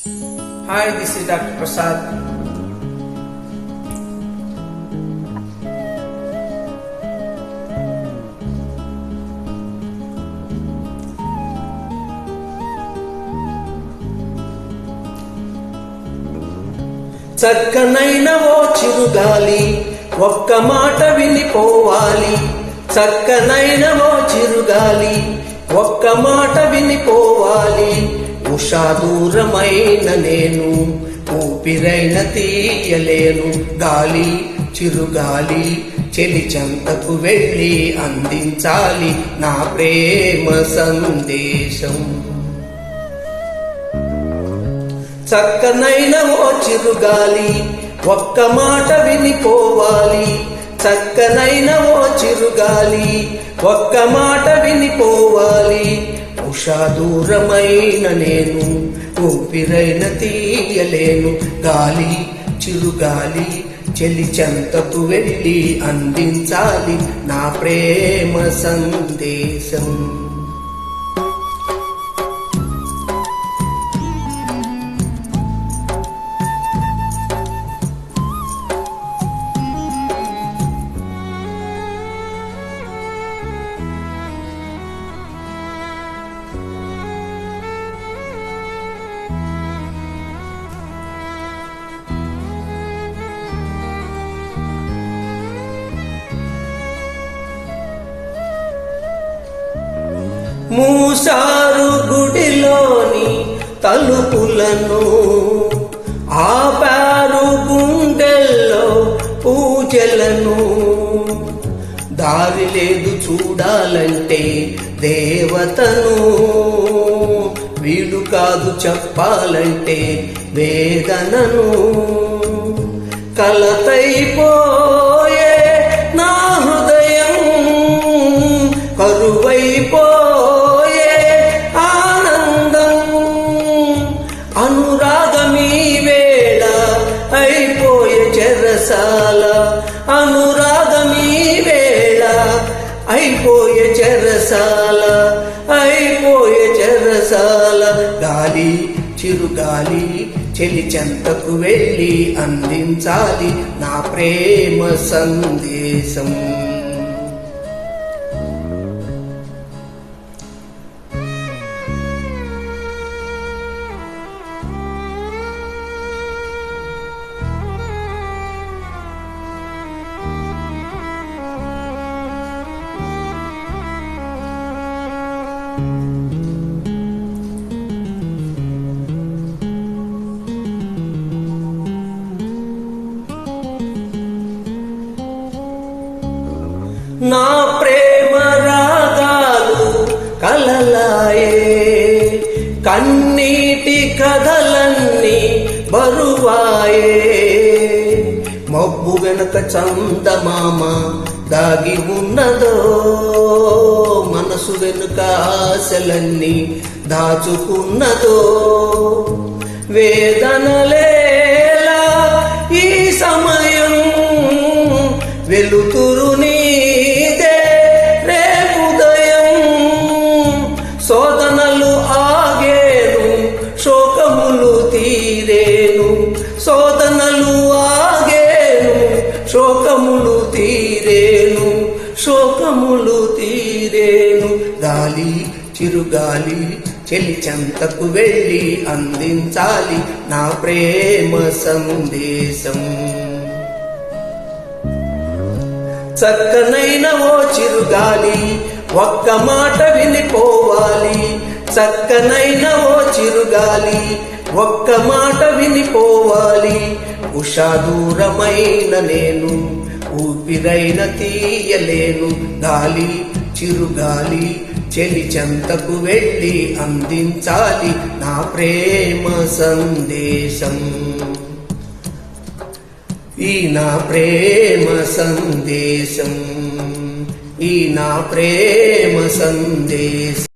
Hi, this is Dr. Prasad. చక్కనైన ఓ చిరుగాలి ఒక్క మాట వినిపోవాలి. చక్కనైన ఓ చిరుగాలి ఒక్క మాట వినిపోవాలి. ఉషా దూరమైన నేను ఊపిరైన తీయలేను. గాలి చిరుగాలి చెలి చెంతకు వెళ్ళి అందించాలి నా ప్రేమ సందేశం. చక్కనైన ఓ చిరుగాలి ఒక్క మాట వినిపోవాలి. చక్కనైన ఓ చిరుగాలి ఒక్క మాట వినిపోవాలి. ఉషా దూరమైన నేను ఊపిరైన తీయలేను. గాలి చిరుగాలి చెలి చెంతకు వెళ్ళి అందించాలి నా ప్రేమ సందేశం. మూసారు గుడిలోని తలుపులను, ఆపారు గుండెల్లో పూజలను. దారి లేదు చూడాలంటే దేవతను, వీలు కాదు చెప్పాలంటే వేదనను. కలతైపోయే నా హృదయం, కరువైపోయే ఆనందం. అనురాగమీ వేళ అయిపోయే చెరసాల, అనురాగమీ వేళ అయిపోయే చెరసాల, అయిపోయే చెరసాల. గాలి చిరుగాలి చెలి చెంతకు వెళ్ళి అందించాలి నా ప్రేమ సందేశం. నా ప్రేమ రాగాలు కలలాయే, కన్నీటి కథలన్నీ బరువాయే. మబ్బు వెనక చందమామ దాగి ఉన్నదో, మనసు వెనుక ఆశలన్నీ దాచుకున్నదో. వేదనలేలా ఈ సమయం, వెలుతురు నీదే రేపుదయం. శోధనలు ఆగేను, శోకములు తీరేను. శోధనలు ఆగేను, శోకములు తీరేను, శోకములు తీరేను. గాలి చిరుగాలి చెలి చెంతకు వెళ్ళి అందించాలి నా ప్రేమ సందేశం. చక్కనైన ఓ చిరుగాలి ఒక్క మాట వినిపోవాలి. చక్కనైన ఓ చిరుగాలి ఒక్క మాట వినిపోవాలి. ఉషా దూరమైన నేను ఊపిరైన తీయలేను. గాలి చిరుగాలి చెలి చెంతకు వెళ్ళి అందించాలి నా ప్రేమ సందేశం. ఈ నా ప్రేమ సందేశం, ఈ నా ప్రేమ సందేశం.